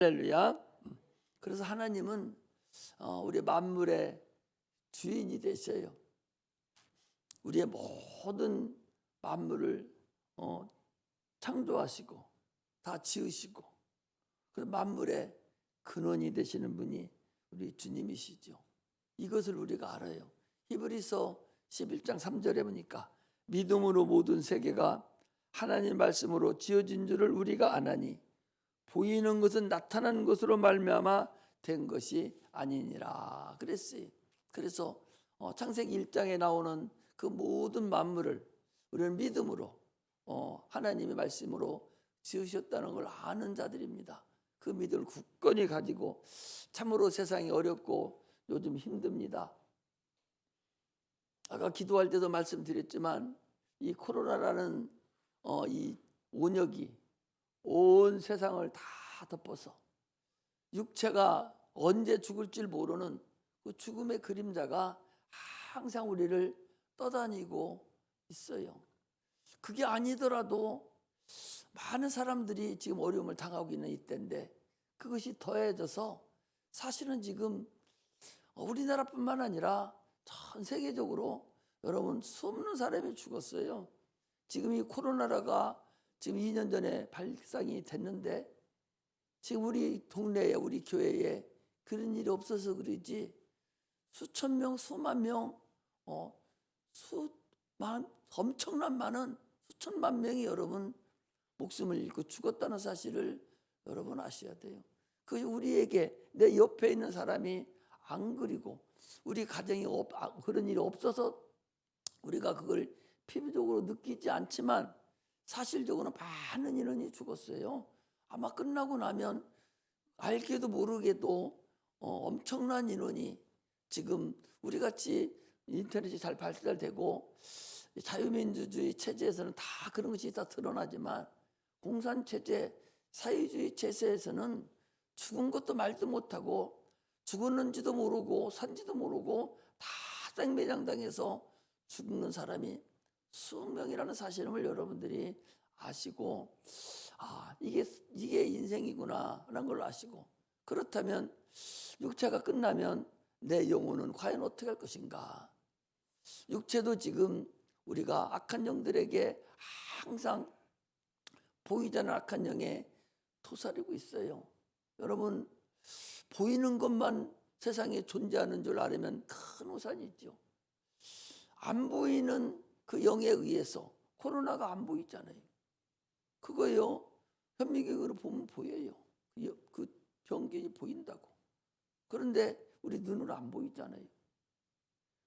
할렐루야. 그래서 하나님은 우리 만물의 주인이 되셔요. 우리의 모든 만물을 창조하시고 다 지으시고 그 만물의 근원이 되시는 분이 우리 주님이시죠. 이것을 우리가 알아요. 히브리서 11장 3절에 보니까 믿음으로 모든 세계가 하나님 말씀으로 지어진 줄을 우리가 아나니 보이는 것은 나타난 것으로 말미암아 된 것이 아니니라 그랬어요. 그래서 창세기 1장에 나오는 그 모든 만물을 우리는 믿음으로 하나님의 말씀으로 지으셨다는 걸 아는 자들입니다. 그 믿음을 굳건히 가지고 참으로 세상이 어렵고 요즘 힘듭니다. 아까 기도할 때도 말씀드렸지만 이 코로나라는 이 원역이 온 세상을 다 덮어서 육체가 언제 죽을지 모르는 그 죽음의 그림자가 항상 우리를 떠다니고 있어요. 그게 아니더라도 많은 사람들이 지금 어려움을 당하고 있는 이때인데 그것이 더해져서 사실은 지금 우리나라뿐만 아니라 전 세계적으로 여러분 수없는 사람이 죽었어요. 지금 이 코로나가 지금 2년 전에 발상이 됐는데 지금 우리 동네에 우리 교회에 그런 일이 없어서 그러지 수천 명, 수만 명, 엄청난 많은 수천만 명이 여러분 목숨을 잃고 죽었다는 사실을 여러분 아셔야 돼요. 그것이 우리에게 내 옆에 있는 사람이 안 그리고 우리 가정이 그런 일이 없어서 우리가 그걸 피부적으로 느끼지 않지만 사실적으로 많은 인원이 죽었어요. 아마 끝나고 나면 알게도 모르게도 엄청난 인원이 지금 우리같이 인터넷이 잘 발달되고 자유민주주의 체제에서는 다 그런 것이 다 드러나지만 공산체제, 사회주의 체제에서는 죽은 것도 말도 못하고 죽었는지도 모르고 산지도 모르고 다 생매장당해서 죽는 사람이 수억 명이라는 사실을 여러분들이 아시고 이게 인생이구나 라는 걸 아시고 그렇다면 육체가 끝나면 내 영혼은 과연 어떻게 할 것인가. 육체도 지금 우리가 악한 영들에게 항상 보이지 않는 악한 영에 토사리고 있어요. 여러분 보이는 것만 세상에 존재하는 줄 알으면 큰 우산이 있죠. 안 보이는 그 영에 의해서 코로나가 안 보이잖아요. 그거요 현미경으로 보면 보여요. 그 병균이 보인다고. 그런데 우리 눈으로 안 보이잖아요.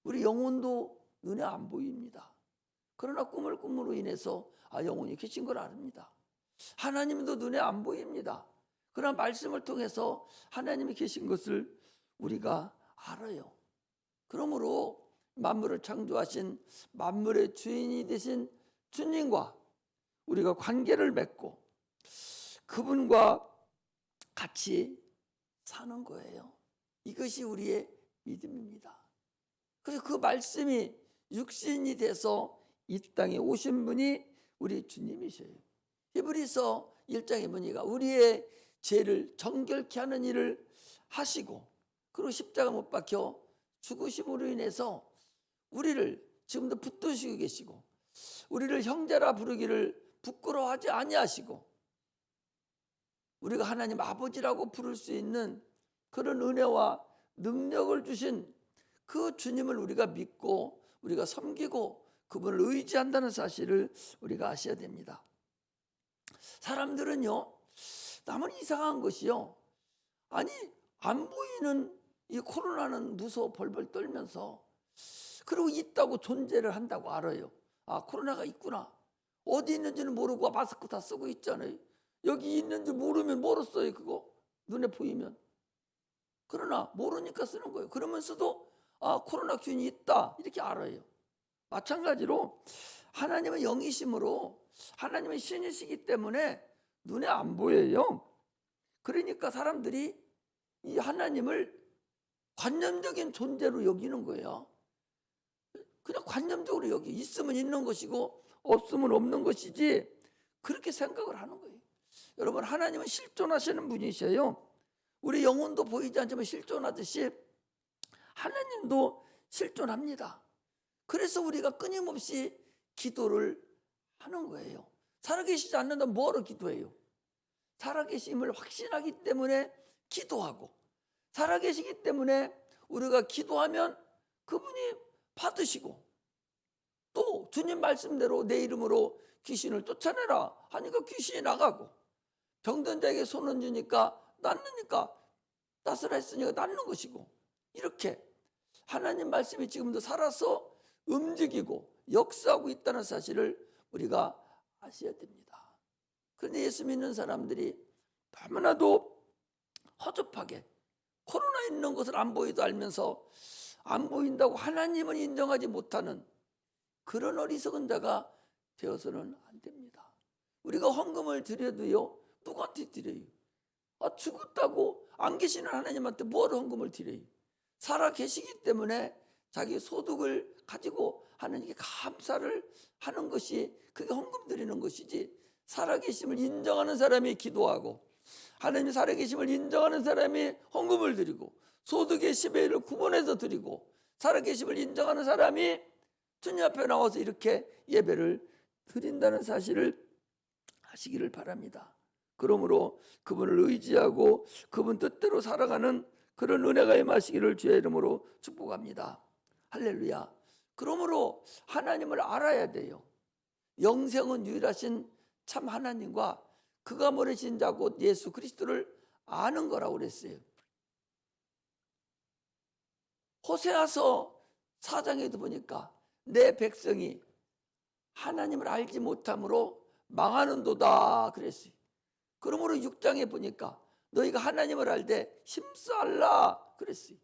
우리 영혼도 눈에 안 보입니다. 그러나 꿈을 꿈으로 인해서 영혼이 계신 걸 압니다. 하나님도 눈에 안 보입니다. 그러나 말씀을 통해서 하나님이 계신 것을 우리가 알아요. 그러므로 만물을 창조하신 만물의 주인이 되신 주님과 우리가 관계를 맺고 그분과 같이 사는 거예요. 이것이 우리의 믿음입니다. 그래서 그 말씀이 육신이 돼서 이 땅에 오신 분이 우리 주님이셔요. 히브리서 1장에 보니까 우리의 죄를 정결케 하는 일을 하시고 그리고 십자가 못 박혀 죽으심으로 인해서 우리를 지금도 붙드시고 계시고 우리를 형제라 부르기를 부끄러워하지 아니하시고 우리가 하나님 아버지라고 부를 수 있는 그런 은혜와 능력을 주신 그 주님을 우리가 믿고 우리가 섬기고 그분을 의지한다는 사실을 우리가 아셔야 됩니다. 사람들은요 남은 이상한 것이요 아니 안 보이는 이 코로나는 무서워 벌벌 떨면서 그리고 있다고 존재를 한다고 알아요. 코로나가 있구나. 어디 있는지는 모르고 마스크 다 쓰고 있잖아요. 여기 있는지 모르면 뭐로 써요 그거? 눈에 보이면. 그러나 모르니까 쓰는 거예요. 그러면서도 코로나 균이 있다 이렇게 알아요. 마찬가지로 하나님은 영이심으로 하나님은 신이시기 때문에 눈에 안 보여요. 그러니까 사람들이 이 하나님을 관념적인 존재로 여기는 거예요. 그냥 관념적으로 여기 있으면 있는 것이고 없으면 없는 것이지 그렇게 생각을 하는 거예요. 여러분, 하나님은 실존하시는 분이셔요. 우리 영혼도 보이지 않지만 실존하듯이 하나님도 실존합니다. 그래서 우리가 끊임없이 기도를 하는 거예요. 살아계시지 않는다면 뭐하러 기도해요? 살아계심을 확신하기 때문에 기도하고, 살아계시기 때문에 우리가 기도하면 그분이 받으시고, 또 주님 말씀대로 내 이름으로 귀신을 쫓아내라 하니까 귀신이 나가고, 병든 자에게 손을 주니까 낫느니까, 따스라 했으니까 낫는 것이고, 이렇게 하나님 말씀이 지금도 살아서 움직이고 역사하고 있다는 사실을 우리가 아셔야 됩니다. 그런데 예수 믿는 사람들이 너무나도 허접하게 코로나 있는 것을 안 보이도 알면서 안 보인다고 하나님을 인정하지 못하는 그런 어리석은 자가 되어서는 안 됩니다. 우리가 헌금을 드려도요, 누구한테 드려요? 죽었다고 안 계시는 하나님한테 뭐하러 헌금을 드려요? 살아 계시기 때문에 자기 소득을 가지고 하나님께 감사를 하는 것이, 그게 헌금 드리는 것이지, 살아계심을 인정하는 사람이 기도하고 하나님이 살아계심을 인정하는 사람이 헌금을 드리고 소득의 10의 1을 구분해서 드리고 살아계심을 인정하는 사람이 주님 앞에 나와서 이렇게 예배를 드린다는 사실을 하시기를 바랍니다. 그러므로 그분을 의지하고 그분 뜻대로 살아가는 그런 은혜가 임하시기를 주의 이름으로 축복합니다. 할렐루야. 그러므로 하나님을 알아야 돼요. 영생은 유일하신 참 하나님과 그가 모르신 자 곧 예수 그리스도를 아는 거라고 그랬어요. 호세아서 4장에도 보니까 내 백성이 하나님을 알지 못함으로 망하는도다 그랬어요. 그러므로 6장에 보니까 너희가 하나님을 알되 힘써 알라 그랬어요.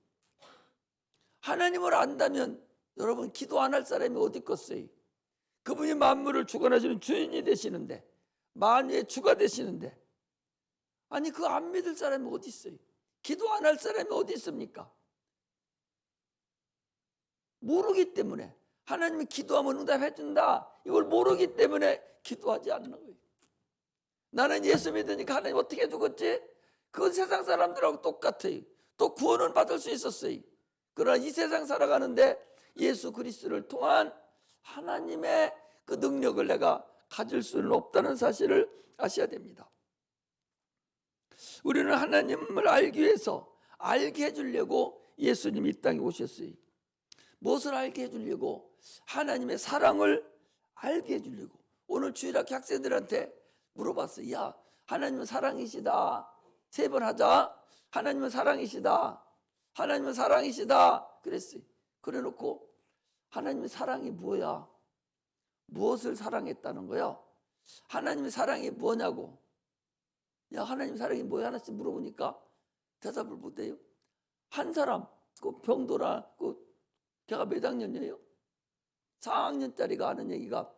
하나님을 안다면 여러분, 기도 안 할 사람이 어디 있겠어요? 그분이 만물을 주관하시는 주인이 되시는데, 만유의 주가 되시는데, 아니 그 안 믿을 사람이 어디 있어요? 기도 안 할 사람이 어디 있습니까? 모르기 때문에, 하나님이 기도하면 응답해 준다, 이걸 모르기 때문에 기도하지 않는 거예요. 나는 예수 믿으니까 하나님 어떻게 죽었지? 그건 세상 사람들하고 똑같아요. 또 구원은 받을 수 있었어요. 그러나 이 세상 살아가는데 예수 그리스도를 통한 하나님의 그 능력을 내가 가질 수는 없다는 사실을 아셔야 됩니다. 우리는 하나님을 알기 위해서, 알게 해주려고 예수님이 이 땅에 오셨어요. 무엇을 알게 해주려고? 하나님의 사랑을 알게 해주려고. 오늘 주일학교 학생들한테 물어봤어요. 야, 하나님은 사랑이시다. 3번 하자. 하나님은 사랑이시다. 하나님은 사랑이시다. 그랬어요. 그래 놓고 하나님의 사랑이 뭐야? 무엇을 사랑했다는 거야? 하나님의 사랑이 뭐냐고. 야, 하나님의 사랑이 뭐야? 하나씩 물어보니까 대답을 못해요. 한 사람, 그 병도라, 걔가 몇 학년이에요? 4학년짜리가 하는 얘기가,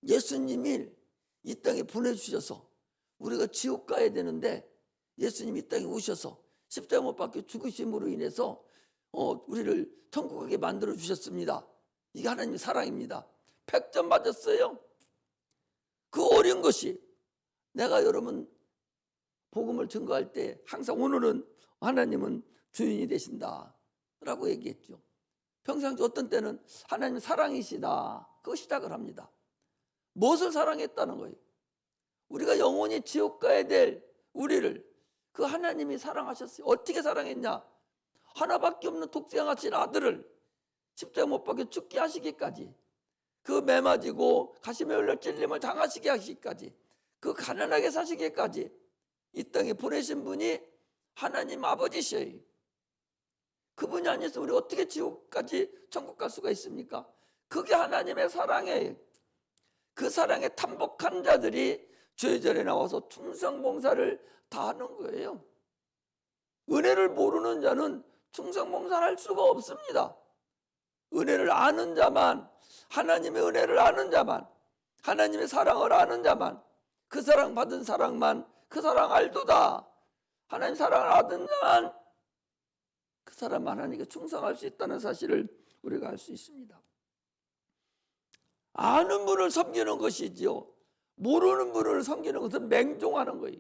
예수님이 이 땅에 보내주셔서 우리가 지옥 가야 되는데 예수님이 이 땅에 오셔서 십자가 못 박혀 죽으심으로 인해서 우리를 천국 가게 만들어 주셨습니다. 이게 하나님의 사랑입니다. 100점 맞았어요. 그 어려운 것이, 내가 여러분 복음을 증거할 때 항상 오늘은 하나님은 주인이 되신다 라고 얘기했죠. 평상시 어떤 때는 하나님 사랑이시다, 그거 시작을 합니다. 무엇을 사랑했다는 거예요? 우리가 영원히 지옥 가야 될 우리를 그 하나님이 사랑하셨어요. 어떻게 사랑했냐? 하나밖에 없는 독생하신 아들을 십자가 못 박혀 죽게 하시기까지, 그 매맞이고 가시에 올려 찔림을 당하시게 하시기까지, 그 가난하게 사시기까지 이 땅에 보내신 분이 하나님 아버지셔요. 그분이 아니어서 우리 어떻게 지옥까지 천국 갈 수가 있습니까? 그게 하나님의 사랑이에요. 그 사랑에 탐복한 자들이 죄절에 나와서 충성봉사를 다 하는 거예요. 은혜를 모르는 자는 충성봉사를 할 수가 없습니다. 은혜를 아는 자만, 하나님의 은혜를 아는 자만, 하나님의 사랑을 아는 자만, 그 사랑 받은 사랑만, 그 사랑 알도다, 하나님 사랑을 아는 자만 그 사람 하나님께 충성할 수 있다는 사실을 우리가 알 수 있습니다. 아는 분을 섬기는 것이지요, 모르는 분을 섬기는 것은 맹종하는 거예요.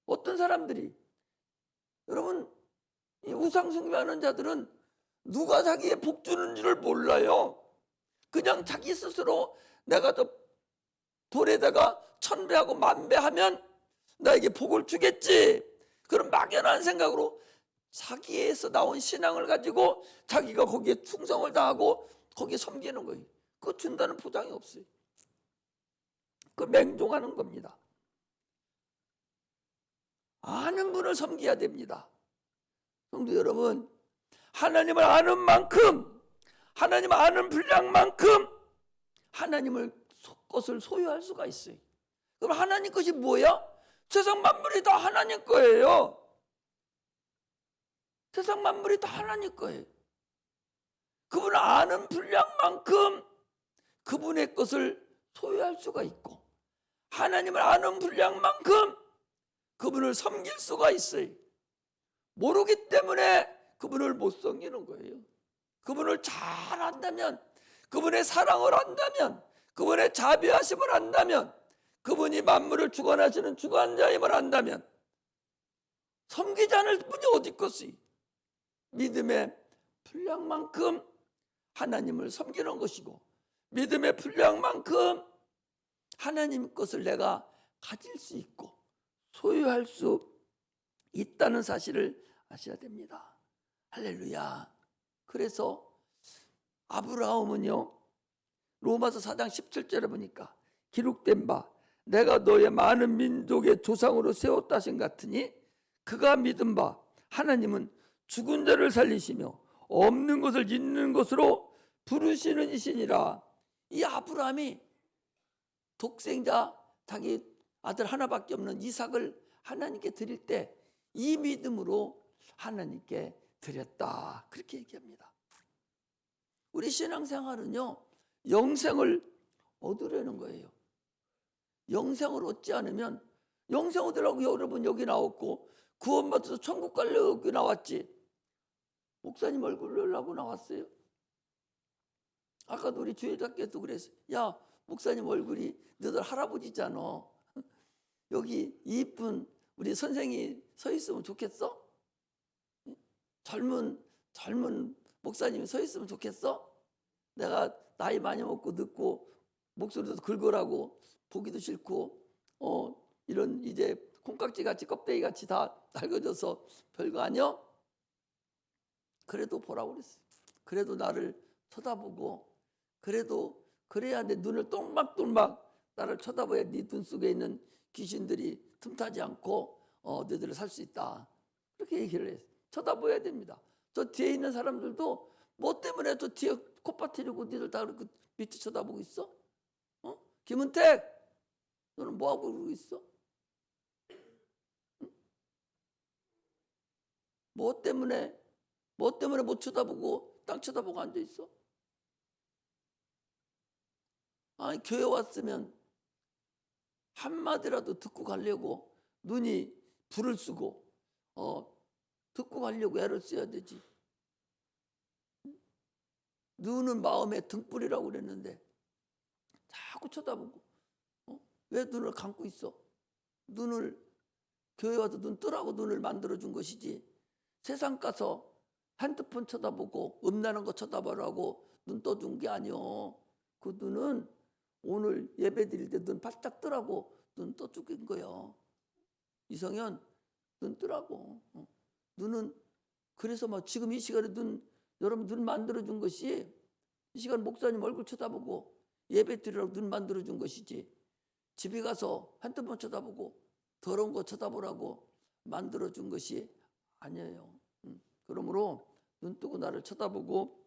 어떤 사람들이, 여러분, 이 우상 숭배하는 자들은 누가 자기의 복 주는 줄을 몰라요. 그냥 자기 스스로 내가 더 돌에다가 1000배하고 10,000배하면 나에게 복을 주겠지, 그런 막연한 생각으로 자기에서 나온 신앙을 가지고 자기가 거기에 충성을 다하고 거기에 섬기는 거예요. 그거 준다는 보장이 없어요. 그 맹종하는 겁니다. 아는 분을 섬겨야 됩니다. 성도 여러분, 하나님을 아는 만큼, 하나님을 아는 분량만큼 하나님을 것을 소유할 수가 있어요. 그럼 하나님 것이 뭐야? 세상 만물이 다 하나님 거예요. 세상 만물이 다 하나님 거예요. 그분을 아는 분량만큼 그분의 것을 소유할 수가 있고, 하나님을 아는 분량만큼 그분을 섬길 수가 있어요. 모르기 때문에 그분을 못 섬기는 거예요. 그분을 잘 안다면, 그분의 사랑을 안다면, 그분의 자비하심을 안다면, 그분이 만물을 주관하시는 주관자임을 안다면 섬기지 않을 분이 어디 있겠어요. 믿음의 분량만큼 하나님을 섬기는 것이고, 믿음의 분량만큼 하나님 것을 내가 가질 수 있고 소유할 수 있다는 사실을 아셔야 됩니다. 할렐루야. 그래서 아브라함은요, 로마서 4장 17절에 보니까 기록된 바 내가 너의 많은 민족의 조상으로 세웠다 하신 같으니 그가 믿은 바 하나님은 죽은 자를 살리시며 없는 것을 있는 것으로 부르시는 이시니라. 이 아브라함이 독생자 자기 아들 하나밖에 없는 이삭을 하나님께 드릴 때 이 믿음으로 하나님께 드렸다, 그렇게 얘기합니다. 우리 신앙생활은요, 영생을 얻으려는 거예요. 영생을 얻지 않으면, 영생 얻으라고 여러분 여기 나왔고 구원받아서 천국 가려고 여기 나왔지, 목사님 얼굴 보려고 나왔어요? 아까도 우리 주일학교에서 그랬어요. 야, 목사님 얼굴이 너들 할아버지잖아. 여기 이쁜 우리 선생이 서 있으면 좋겠어? 젊은 목사님이 서 있으면 좋겠어? 내가 나이 많이 먹고 늙고 목소리도 긁으라고 보기도 싫고 이런 이제 콩깍지 같이 껍데기 같이 다 낡아져서 별거 아니야? 그래도 보라고 그랬어요. 그래도 나를 쳐다보고, 그래도 그래야 내 눈을 똥막똥막 나를 쳐다봐야 네 눈 속에 있는 귀신들이 틈타지 않고 너희들을 살 수 있다, 그렇게 얘기를 했어요. 쳐다봐야 됩니다. 저 뒤에 있는 사람들도 뭐 때문에 저 뒤에 콧바트리고 니들 다 그렇게 밑에 쳐다보고 있어? 김은택, 너는 뭐하고 그러고 있어? 뭐 때문에 못 쳐다보고 땅 쳐다보고 앉아있어? 아니, 교회 왔으면 한마디라도 듣고 가려고 눈이 불을 쓰고 듣고 가려고 애를 써야 되지. 눈은 마음의 등불이라고 그랬는데 자꾸 쳐다보고 왜 눈을 감고 있어? 눈을, 교회 와서 눈 뜨라고 눈을 만들어준 것이지, 세상 가서 핸드폰 쳐다보고 음란한 거 쳐다보라고 눈 떠준 게 아니오. 그 눈은 오늘 예배 드릴 때 눈 바짝 뜨라고 눈 떠준 거예요. 이성현, 눈 뜨라고. 눈은 그래서 막 지금 이 시간에 여러분 눈 만들어준 것이, 이 시간 목사님 얼굴 쳐다보고 예배 드리라고 눈 만들어준 것이지, 집에 가서 핸드폰 쳐다보고 더러운 거 쳐다보라고 만들어준 것이 아니에요. 그러므로 눈 뜨고 나를 쳐다보고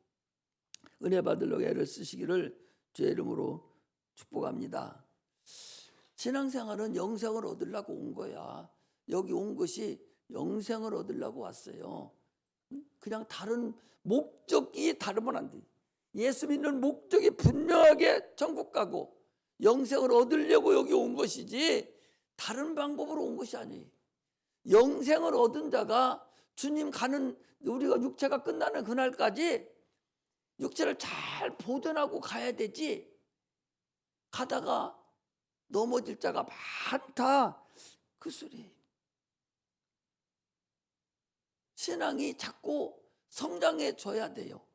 은혜 받으려고 애를 쓰시기를 주의 이름으로 축복합니다. 신앙생활은 영생을 얻으려고 온 거야. 여기 온 것이 영생을 얻으려고 왔어요. 그냥 다른 목적이 다르면 안 돼. 예수 믿는 목적이 분명하게 천국 가고 영생을 얻으려고 여기 온 것이지 다른 방법으로 온 것이 아니에요. 영생을 얻은 자가 주님 가는, 우리가 육체가 끝나는 그날까지 육체를 잘 보존하고 가야 되지, 가다가 넘어질 자가 많다, 그 소리예요. 신앙이 자꾸 성장해 줘야 돼요.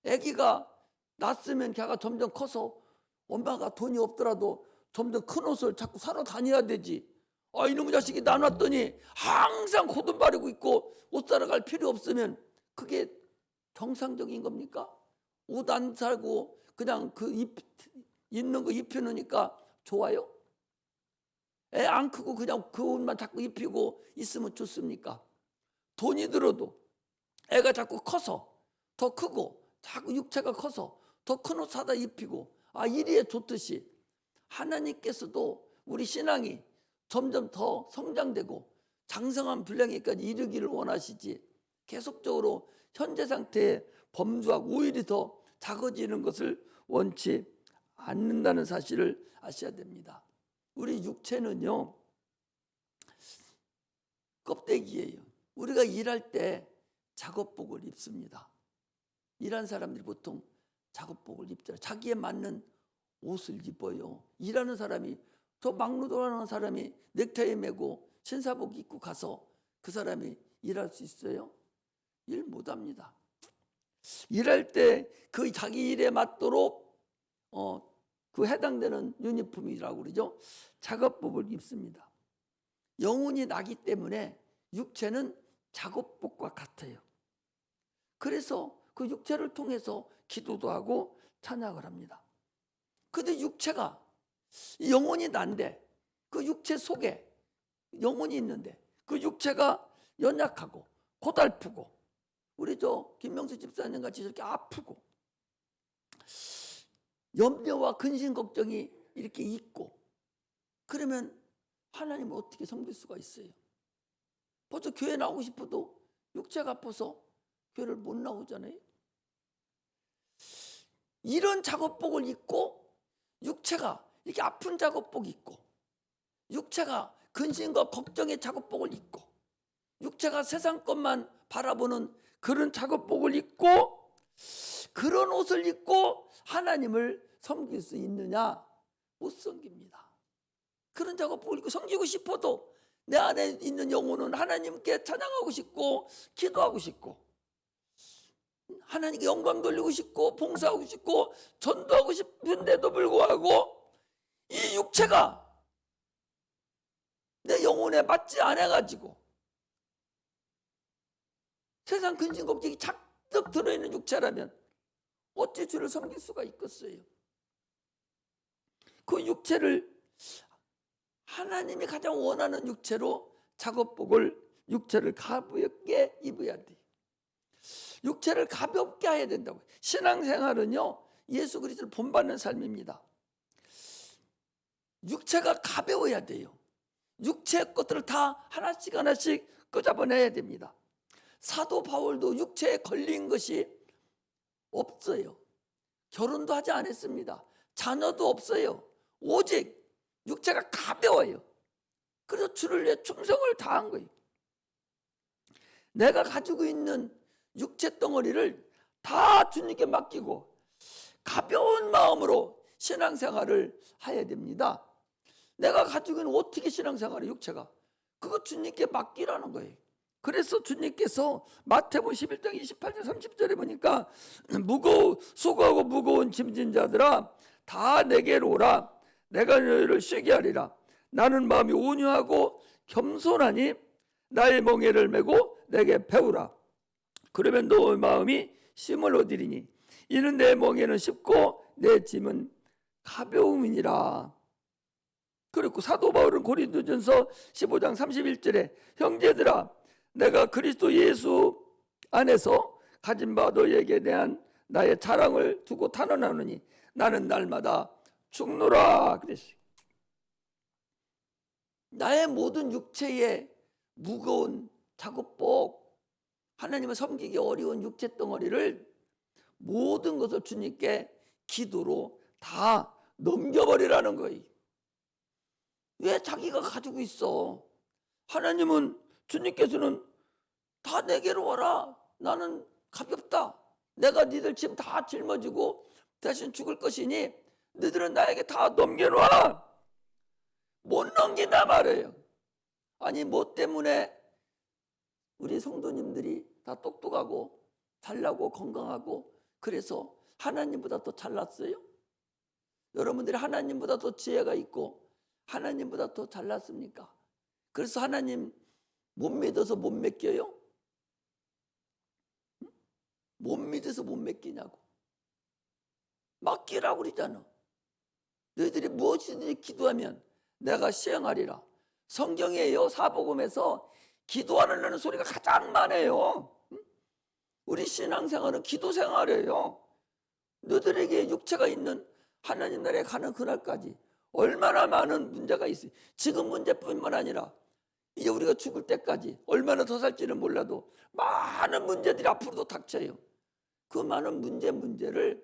아기가 낳았으면 걔가 점점 커서 엄마가 돈이 없더라도 점점 큰 옷을 자꾸 사러 다녀야 되지. 이놈의 자식이 낳았더니 항상 콧은 바르고 있고 옷 사러 갈 필요 없으면 그게 정상적인 겁니까? 옷 안 사고 그냥 있는 거 입혀놓으니까 좋아요? 애 안 크고 그냥 그 옷만 자꾸 입히고 있으면 좋습니까? 돈이 들어도 애가 자꾸 커서 더 크고 자꾸 육체가 커서 더 큰 옷 사다 입히고 이리에 좋듯이 하나님께서도 우리 신앙이 점점 더 성장되고 장성한 분량에까지 이르기를 원하시지, 계속적으로 현재 상태에 범주하고 오일이 더 작아지는 것을 원치 않는다는 사실을 아셔야 됩니다. 우리 육체는요, 껍데기예요. 우리가 일할 때 작업복을 입습니다. 일하는 사람들이 보통 작업복을 입더라. 자기에 맞는 옷을 입어요. 일하는 사람이, 저 막노동하는 사람이 넥타이 매고 신사복 입고 가서 그 사람이 일할 수 있어요? 일 못합니다. 일할 때 그 자기 일에 맞도록 그 해당되는 유니폼이라고 그러죠. 작업복을 입습니다. 영혼이 나기 때문에 육체는 작업복과 같아요. 그래서 그 육체를 통해서 기도도 하고 찬양을 합니다. 근데 육체가, 영혼이 난데 그 육체 속에 영혼이 있는데 그 육체가 연약하고 고달프고, 우리 김명수 집사님 같이 이렇게 아프고 염려와 근심 걱정이 이렇게 있고, 그러면 하나님을 어떻게 섬길 수가 있어요? 벌써 교회 나오고 싶어도 육체가 아파서 교회를 못 나오잖아요. 이런 작업복을 입고 육체가 이렇게 아픈 작업복 입고, 육체가 근심과 걱정의 작업복을 입고, 육체가 세상 것만 바라보는 그런 작업복을 입고, 그런 옷을 입고 하나님을 섬길 수 있느냐? 못 섬깁니다. 그런 작업복을 입고 섬기고 싶어도 내 안에 있는 영혼은 하나님께 찬양하고 싶고 기도하고 싶고 하나님께 영광 돌리고 싶고 봉사하고 싶고 전도하고 싶은데도 불구하고 이 육체가 내 영혼에 맞지 않아가지고 세상 근심 걱정이 잔뜩 들어있는 육체라면 어찌 주를 섬길 수가 있겠어요? 그 육체를 하나님이 가장 원하는 육체로 작업복을, 육체를 가볍게 입어야 돼요. 육체를 가볍게 해야 된다고. 신앙생활은요, 예수 그리스도를 본받는 삶입니다. 육체가 가벼워야 돼요. 육체의 것들을 다 하나씩 하나씩 끄잡아내야 됩니다. 사도 바울도 육체에 걸린 것이 없어요. 결혼도 하지 않았습니다. 자녀도 없어요. 오직 육체가 가벼워요. 그래서 주를 위해 충성을 다한 거예요. 내가 가지고 있는 육체 덩어리를 다 주님께 맡기고 가벼운 마음으로 신앙생활을 해야 됩니다. 내가 가지고 있는 어떻게 신앙생활을, 육체가 그거 주님께 맡기라는 거예요. 그래서 주님께서 마태복음 11장 28절 30절에 보니까 수고하고 무거운 짐진 자들아 다 내게로 오라. 내가 너희를 쉬게 하리라. 나는 마음이 온유하고 겸손하니 나의 멍에를 메고 내게 배우라. 그러면 너의 마음이 쉼을 얻으리니 이는 내 멍에는 쉽고 내 짐은 가벼움이니라. 그리고 사도 바울은 고린도전서 15장 31절에 형제들아 내가 그리스도 예수 안에서 가진 바 너희에게 대한 나의 자랑을 두고 탄원하노니 나는 날마다 죽노라 그랬어요. 나의 모든 육체의 무거운 작업복, 하나님을 섬기기 어려운 육체 덩어리를 모든 것을 주님께 기도로 다 넘겨버리라는 거예요. 왜 자기가 가지고 있어? 하나님은, 주님께서는 다 내게로 와라. 나는 가볍다. 내가 니들 짐 다 짊어지고 대신 죽을 것이니 너희들은 나에게 다 넘겨놔. 못 넘긴다 말이에요. 아니 뭐 때문에 우리 성도님들이 다 똑똑하고 잘나고 건강하고 그래서 하나님보다 더 잘났어요? 여러분들이 하나님보다 더 지혜가 있고 하나님보다 더 잘났습니까? 그래서 하나님 못 믿어서 못 맡겨요? 못 믿어서 못 맡기냐고. 맡기라고 그러잖아. 너희들이 무엇이든지 기도하면 내가 시행하리라. 성경이에요. 사복음에서 기도하는 소리가 가장 많아요. 우리 신앙생활은 기도 생활이에요. 너희들에게 육체가 있는 하나님 나라에 가는 그날까지 얼마나 많은 문제가 있어요. 지금 문제뿐만 아니라 이제 우리가 죽을 때까지 얼마나 더 살지는 몰라도 많은 문제들이 앞으로도 닥쳐요. 그 많은 문제를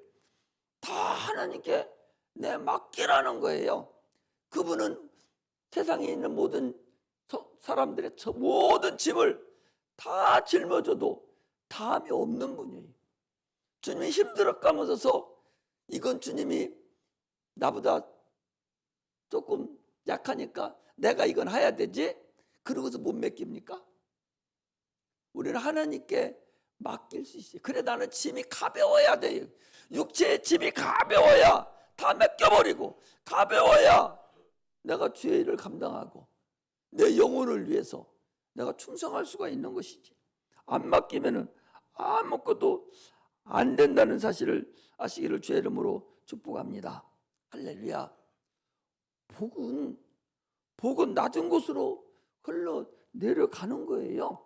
다 하나님께 내 맡기라는 거예요. 그분은 세상에 있는 모든 사람들의 모든 짐을 다 짊어져도 다함이 없는 분이에요. 주님이 힘들어 까먹어서 이건 주님이 나보다 조금 약하니까 내가 이건 해야 되지? 그러고서 못 맡깁니까? 우리는 하나님께 맡길 수 있어요. 그래 나는 짐이 가벼워야 돼요. 육체의 짐이 가벼워야 다 맡겨버리고 가벼워야 내가 주의 일을 감당하고 내 영혼을 위해서 내가 충성할 수가 있는 것이지. 안 맡기면은 아무것도 안 된다는 사실을 아시기를 주의 이름으로 축복합니다. 할렐루야. 복은 낮은 곳으로 흘러 내려가는 거예요.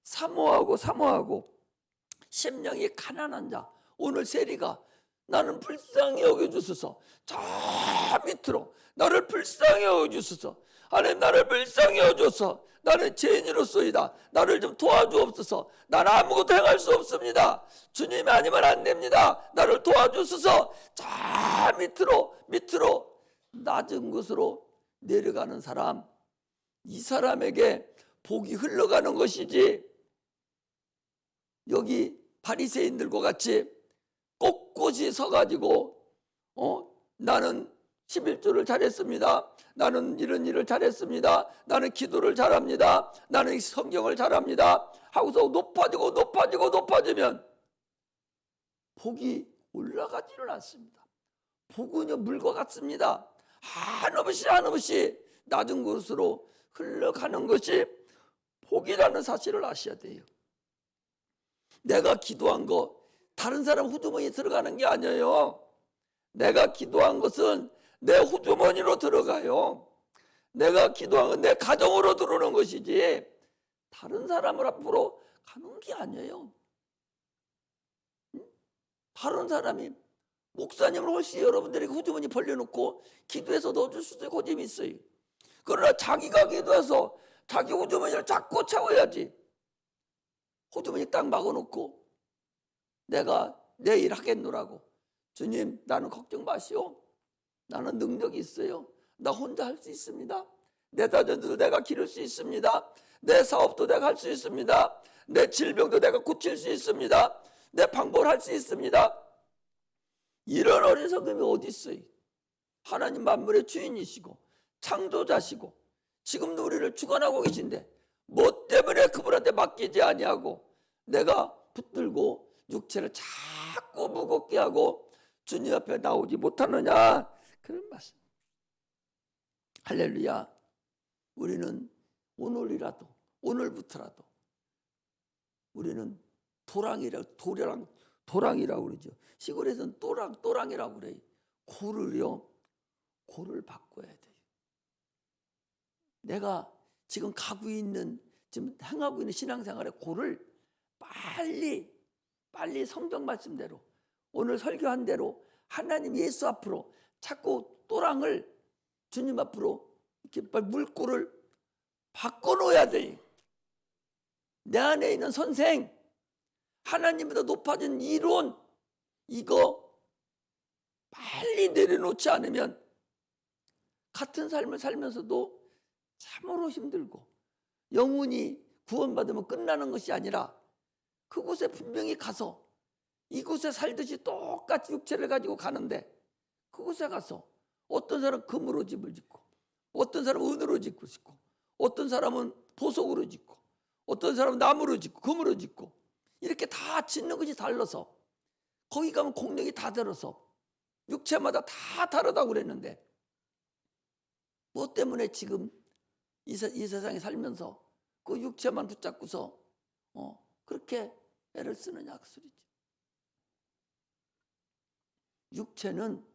사모하고 심령이 가난한 자. 오늘 세리가 나는 불쌍히 여겨주소서. 저 밑으로 나를 불쌍히 여겨주소서. 하나님 나를 불쌍히 여겨줘서 나는 죄인으로서이다. 나를 좀 도와주옵소서. 나는 아무것도 행할 수 없습니다. 주님이 아니면 안 됩니다. 나를 도와주소서. 저 밑으로 낮은 곳으로 내려가는 사람, 이 사람에게 복이 흘러가는 것이지 여기 바리새인들과 같이 꼿꼿이 서가지고 나는 11조를 잘했습니다. 나는 이런 일을 잘했습니다. 나는 기도를 잘합니다. 나는 성경을 잘합니다. 하고서 높아지면 복이 올라가지를 않습니다. 복은요 물과 같습니다. 한없이 낮은 곳으로 흘러가는 것이 복이라는 사실을 아셔야 돼요. 내가 기도한 거 다른 사람 후주머니에 들어가는 게 아니에요. 내가 기도한 것은 내 후주머니로 들어가요. 내가 기도한 건 내 가정으로 들어오는 것이지 다른 사람을 앞으로 가는 게 아니에요. 다른 사람이 목사님을 훨씬 여러분들에게 후주머니 벌려놓고 기도해서 넣어줄 수도 있고 고집이 있어요. 그러나 자기가 기도해서 자기 후주머니를 자꾸 채워야지. 후주머니 딱 막아놓고 내가 내 일 하겠노라고. 주님 나는 걱정 마시오. 나는 능력이 있어요. 나 혼자 할 수 있습니다. 내 자녀도 내가 기를 수 있습니다. 내 사업도 내가 할 수 있습니다. 내 질병도 내가 고칠 수 있습니다. 내 방법을 할 수 있습니다. 이런 어리석음이 어디 있어요? 하나님 만물의 주인이시고 창조자시고 지금도 우리를 주관하고 계신데 뭐 때문에 그분한테 맡기지 아니하고 내가 붙들고 육체를 자꾸 무겁게 하고 주님 앞에 나오지 못하느냐, 그런 말씀. 할렐루야. 우리는 오늘부터라도 우리는 도랑이라고 그러죠. 시골에서는 또랑이라고 그래요. 고를 바꿔야 돼요. 내가 지금 지금 행하고 있는 신앙생활의 고를 빨리 성경 말씀대로 오늘 설교한 대로 하나님 예수 앞으로 자꾸 또랑을 주님 앞으로 이렇게 물꼬를 바꿔놓아야 돼. 내 안에 있는 선생, 하나님보다 높아진 이론, 이거 빨리 내려놓지 않으면 같은 삶을 살면서도 참으로 힘들고 영혼이 구원받으면 끝나는 것이 아니라 그곳에 분명히 가서 이곳에 살듯이 똑같이 육체를 가지고 가는데 그곳에 가서 어떤 사람은 금으로 집을 짓고 어떤 사람은 은으로 짓고 싶고, 어떤 사람은 보석으로 짓고, 어떤 사람은 나무로 짓고, 금으로 짓고, 이렇게 다 짓는 것이 달라서 거기 가면 공력이 다 들어서 육체마다 다 다르다고 그랬는데, 뭐 때문에 지금 이 세상에 살면서 그 육체만 붙잡고서 그렇게 애를 쓰느냐 그 소리지. 육체는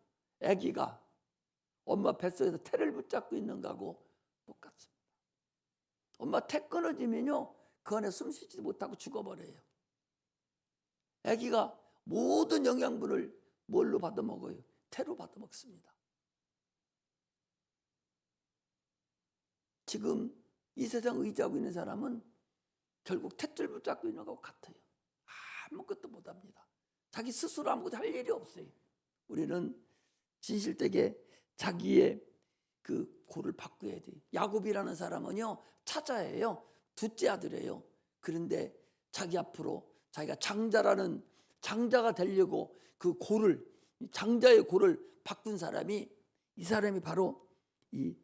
아기가 엄마 뱃속에서 태를 붙잡고 있는 거하고 똑같습니다. 엄마 태 끊어지면요, 그 안에 숨 쉬지 못하고 죽어버려요. 아기가 모든 영양분을 뭘로 받아 먹어요? 태로 받아 먹습니다. 지금 이 세상 의지하고 있는 사람은 결국 탯줄 붙잡고 있는 것과 같아요. 아무것도 못합니다. 자기 스스로 아무것도 할 일이 없어요. 우리는 진실되게 자기의 그 고를 바꿔야 돼요. 야곱이라는 사람은요, 차자예요. 둘째 아들이에요. 그런데 자기 앞으로 자기가 장자가 되려고 그 고를, 장자의 고를 바꾼 사람이, 이 사람이 바로 이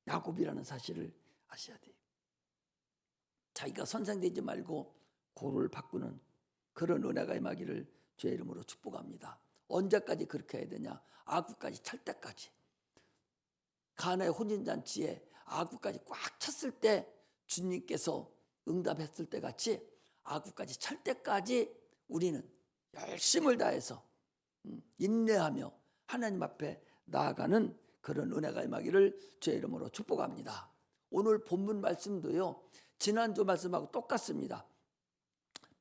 야곱이라는 사실을 아셔야 돼요. 자기가 선생되지 말고 고를 바꾸는 그런 은혜가 임하기를 주의 이름으로 축복합니다. 언제까지 그렇게 해야 되냐? 아구까지 찰 때까지. 가나의 혼인잔치에 아구까지 꽉 찼을 때 주님께서 응답했을 때 같이 아구까지 찰 때까지 우리는 열심을 다해서 인내하며 하나님 앞에 나아가는 그런 은혜가 임하기를 주의 이름으로 축복합니다. 오늘 본문 말씀도요, 지난주 말씀하고 똑같습니다.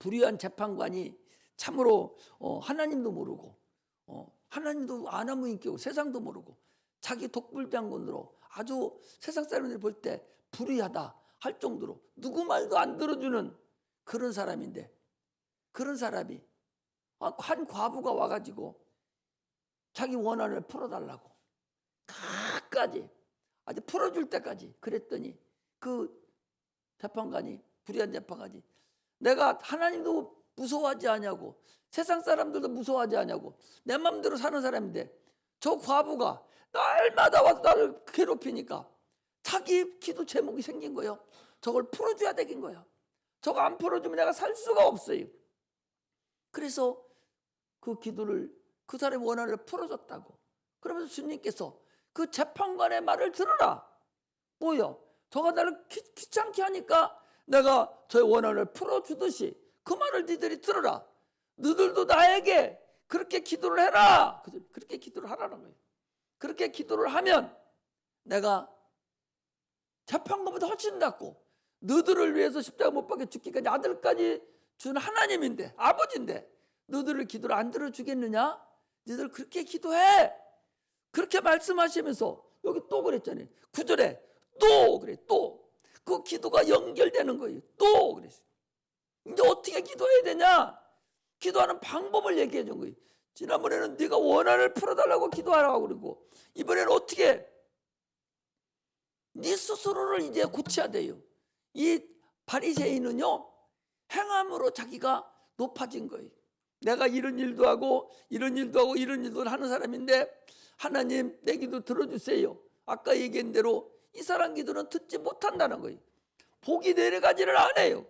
불의한 재판관이 참으로 하나님도 모르고 하나님도 아나무인격이고 세상도 모르고 자기 독불장군으로 아주 세상 사람들이 볼 때 불의하다 할 정도로 누구 말도 안 들어주는 그런 사람인데, 그런 사람이 한 과부가 와가지고 자기 원한을 풀어달라고 끝까지 아주 풀어줄 때까지 그랬더니 그 재판관이, 불의한 재판관이, 내가 하나님도 무서워하지 않냐고, 세상 사람들도 무서워하지 않냐고, 내 마음대로 사는 사람인데 저 과부가 날마다 와서 나를 괴롭히니까 자기 기도 제목이 생긴 거예요. 저걸 풀어줘야 되긴 거야. 저거 안 풀어주면 내가 살 수가 없어요. 그래서 그 기도를, 그 사람의 원한을 풀어줬다고. 그러면서 주님께서 그 재판관의 말을 들어라. 뭐야? 저가 나를 귀찮게 하니까 내가 저의 원한을 풀어주듯이 그 말을 니들이 들어라. 너들도 나에게 그렇게 기도를 해라. 그렇게 기도를 하라는 거예요. 그렇게 기도를 하면 내가 재판관보다 훨씬 낫고, 너들을 위해서 십자가 못 박혀 죽기까지 아들까지 준 하나님인데, 아버지인데 너들을 기도를 안 들어주겠느냐? 너들 그렇게 기도해. 그렇게 말씀하시면서 여기 또 그랬잖아요. 9절에 또 그래, 또 그 기도가 연결되는 거예요. 또 그랬어요. 이제 어떻게 기도해야 되냐? 기도하는 방법을 얘기해 준 거예요. 지난번에는 네가 원한을 풀어달라고 기도하라고 그러고, 이번에는 어떻게? 네 스스로를 이제 고쳐야 돼요. 이 바리새인은요, 행함으로 자기가 높아진 거예요. 내가 이런 일도 하고 이런 일도 하고 이런 일도 하는 사람인데 하나님 내 기도 들어주세요. 아까 얘기한 대로 이 사람 기도는 듣지 못한다는 거예요. 복이 내려가지를 않아요.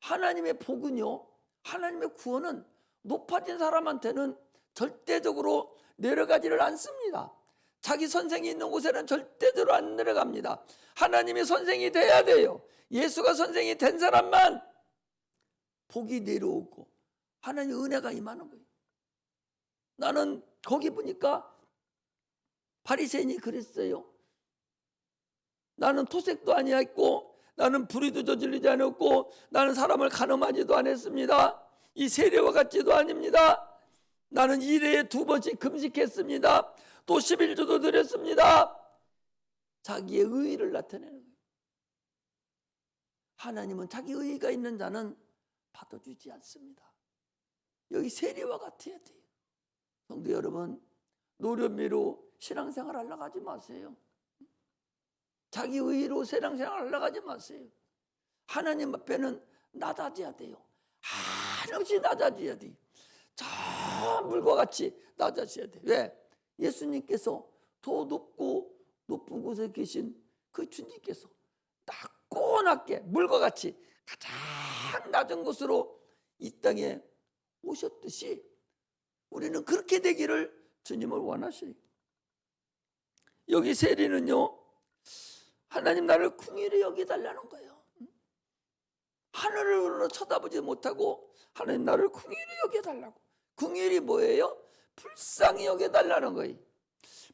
하나님의 복은요, 하나님의 구원은 높아진 사람한테는 절대적으로 내려가지를 않습니다. 자기 선생이 있는 곳에는 절대적으로 안 내려갑니다. 하나님의 선생이 돼야 돼요. 예수가 선생이 된 사람만 복이 내려오고 하나님의 은혜가 임하는 거예요. 나는 거기 보니까 바리새인이 그랬어요. 나는 토색도 아니했고, 나는 불의도 저지르지 않았고, 나는 사람을 간음하지도 않았습니다. 이 세례와 같지도 아닙니다. 나는 1회에 2번씩 금식했습니다. 또 11조도 드렸습니다. 자기의 의의를 나타내는 거예요. 하나님은 자기 의의가 있는 자는 받아주지 않습니다. 여기 세례와 같아야 돼요. 성도 여러분, 노련미로 신앙생활 하려고 하지 마세요. 자기 의의로 신앙생활 하려고 하지 마세요. 하나님 앞에는 낮아져야 돼요. 한없이 낮아져야 돼요. 저 물과 같이 낮아져야 돼요. 왜? 예수님께서 더 높고 높은 곳에 계신 그 주님께서 낮고 낮게 물과 같이 가장 낮은 곳으로 이 땅에 오셨듯이 우리는 그렇게 되기를 주님을 원하셔요. 여기 세리는요, 하나님 나를 긍휼히 여겨달라는 거예요. 하늘을 쳐다보지 못하고 하나님 나를 긍휼히 여겨달라고. 긍휼이 뭐예요? 불쌍히 여겨달라는 거예요.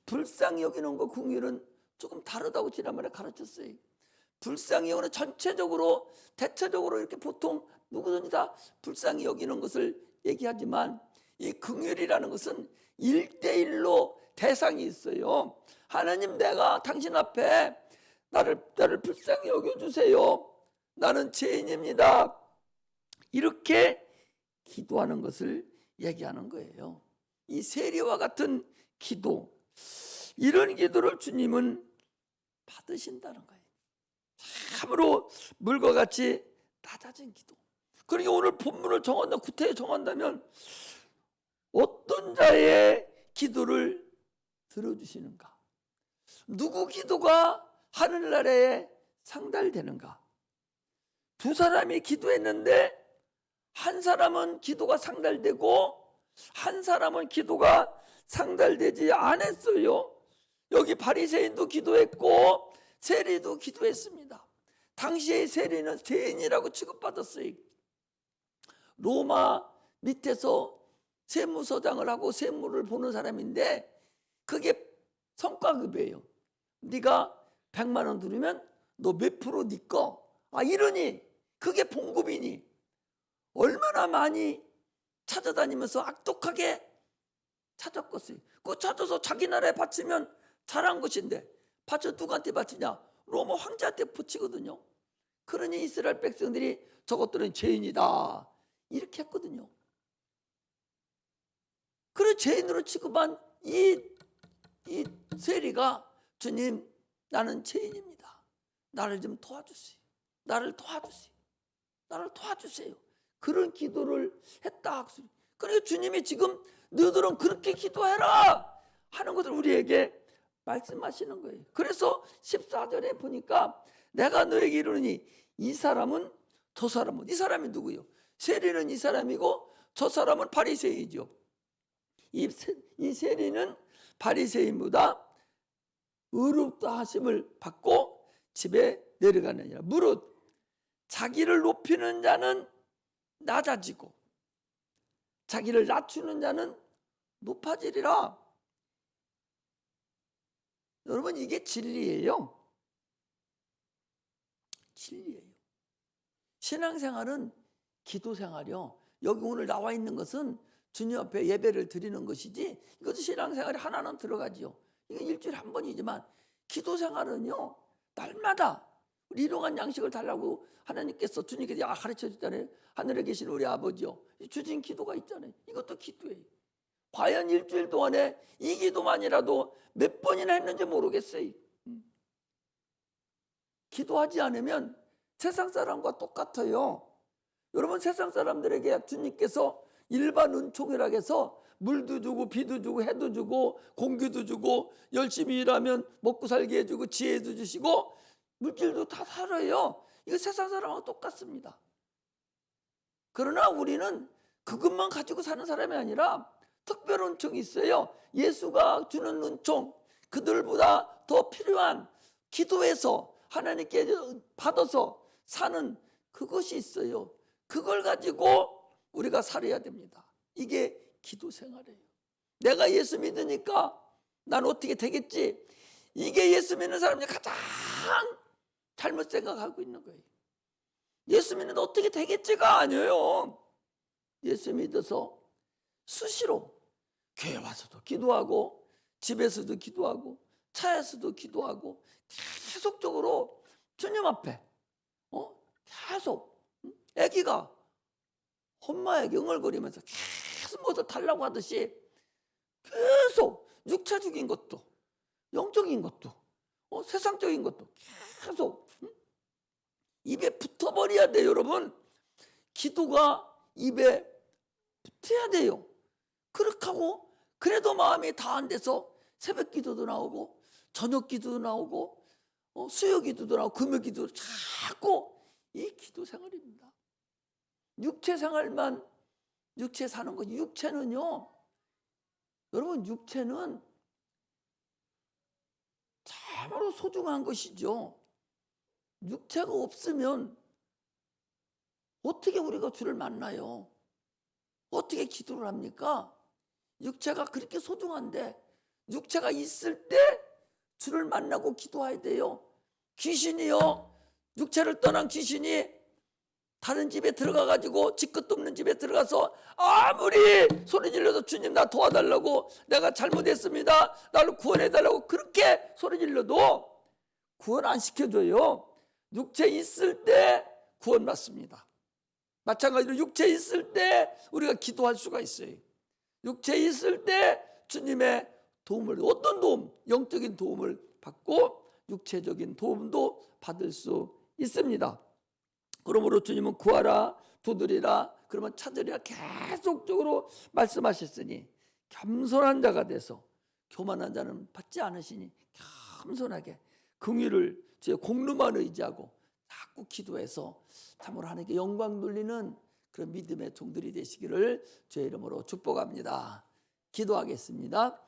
불쌍히 여기는 거 긍휼은 조금 다르다고 지난번에 가르쳤어요. 불쌍히 여기는 전체적으로 대체적으로 이렇게 보통 누구든지 다 불쌍히 여기는 것을 얘기하지만 이 긍휼이라는 것은 1대1로 대상이 있어요. 하나님, 내가 당신 앞에 나를 불쌍히 여겨주세요. 나는 죄인입니다. 이렇게 기도하는 것을 얘기하는 거예요. 이 세리와 같은 기도, 이런 기도를 주님은 받으신다는 거예요. 참으로 물과 같이 낮아진 기도. 그러니까 오늘 본문을 구태여 정한다면 어떤 자의 기도를 들어주시는가? 누구 기도가 하늘나라에 상달되는가? 두 사람이 기도했는데 한 사람은 기도가 상달되고 한 사람은 기도가 상달되지 않았어요. 여기 바리새인도 기도했고 세리도 기도했습니다. 당시의 세리는 죄인이라고 취급받았어요. 로마 밑에서 세무서장을 하고 세무를 보는 사람인데 그게 성과급이에요. 네가 100만 원 들으면 너 몇 프로 네 거. 이러니 그게 봉급이니 얼마나 많이 찾아다니면서 악독하게 찾았겠어요. 그거 찾아서 자기 나라에 바치면 잘한 것인데 바쳐 누구한테 바치냐? 로마 황제한테 바치거든요. 그러니 이스라엘 백성들이 저것들은 죄인이다 이렇게 했거든요. 그래 죄인으로 취급한 이 세리가 주님, 나는 죄인입니다. 나를 좀 도와주세요. 나를 도와주세요. 그런 기도를 했다. 그러니까 주님이 지금 너희들은 그렇게 기도해라 하는 것을 우리에게 말씀하시는 거예요. 그래서 14절에 보니까 내가 너에게 이르노니 이 사람은 저 사람은, 이 사람이 누구요? 세리는 이 사람이고 저 사람은 바리새인이죠. 이 세리는 바리새인보다 의롭다 하심을 받고 집에 내려가느니라. 무릇 자기를 높이는 자는 낮아지고 자기를 낮추는 자는 높아지리라. 여러분, 이게 진리예요. 진리예요. 신앙생활은 기도생활이요. 여기 오늘 나와 있는 것은 주님 앞에 예배를 드리는 것이지 이것도 신앙생활이 하나는 들어가지요. 이게 일주일에 한 번이지만 기도생활은요, 날마다 우리 일용한 양식을 달라고 하나님께서 주님께서 가르쳐 주잖아요. 하늘에 계신 우리 아버지요, 주신 기도가 있잖아요. 이것도 기도예요. 과연 일주일 동안에 이 기도만이라도 몇 번이나 했는지 모르겠어요. 기도하지 않으면 세상 사람과 똑같아요. 여러분, 세상 사람들에게 주님께서 일반 은총이라고 해서 물도 주고 비도 주고 해도 주고 공기도 주고 열심히 일하면 먹고 살게 해주고 지혜도 주시고 물질도 다 살아요. 이거 세상 사람하고 똑같습니다. 그러나 우리는 그것만 가지고 사는 사람이 아니라 특별 은총이 있어요. 예수가 주는 은총, 그들보다 더 필요한 기도해서 하나님께 받아서 사는 그것이 있어요. 그걸 가지고 우리가 살아야 됩니다. 이게 기도 생활이에요. 내가 예수 믿으니까 난 어떻게 되겠지? 이게 예수 믿는 사람이 가장 잘못 생각하고 있는 거예요. 예수 믿는데 어떻게 되겠지가 아니에요. 예수 믿어서 수시로 교회 와서도 기도하고 집에서도 기도하고 차에서도 기도하고 계속적으로 주님 앞에 계속 아기가 엄마에게 응얼거리면서 계속 뭐도 달라고 하듯이 계속 육체적인 것도 영적인 것도 세상적인 것도 계속 입에 붙어버려야 돼요. 여러분, 기도가 입에 붙어야 돼요. 그렇게 하고 그래도 마음이 다 안 돼서 새벽 기도도 나오고 저녁 기도도 나오고 수요 기도도 나오고 금요 기도도 자꾸 이 기도 생활입니다. 육체 생활만 육체 사는 거. 육체는요, 여러분, 육체는 참으로 소중한 것이죠. 육체가 없으면 어떻게 우리가 주를 만나요? 어떻게 기도를 합니까? 육체가 그렇게 소중한데 육체가 있을 때 주를 만나고 기도해야 돼요. 귀신이요, 육체를 떠난 귀신이 다른 집에 들어가가지고 집것도 없는 집에 들어가서 아무리 소리 질러도 주님 나 도와달라고, 내가 잘못했습니다, 나를 구원해달라고 그렇게 소리 질러도 구원 안 시켜줘요. 육체 있을 때 구원 받습니다. 마찬가지로 육체 있을 때 우리가 기도할 수가 있어요. 육체 있을 때 주님의 도움을, 어떤 도움, 영적인 도움을 받고 육체적인 도움도 받을 수 있습니다. 그러므로 주님은 구하라, 두드리라, 그러면 찾으리라 계속적으로 말씀하셨으니 겸손한 자가 돼서, 교만한 자는 받지 않으시니 겸손하게 긍휼을 제 공로만 의지하고 자꾸 기도해서 참으로 하나님께 영광 돌리는 그런 믿음의 종들이 되시기를 주의 이름으로 축복합니다. 기도하겠습니다.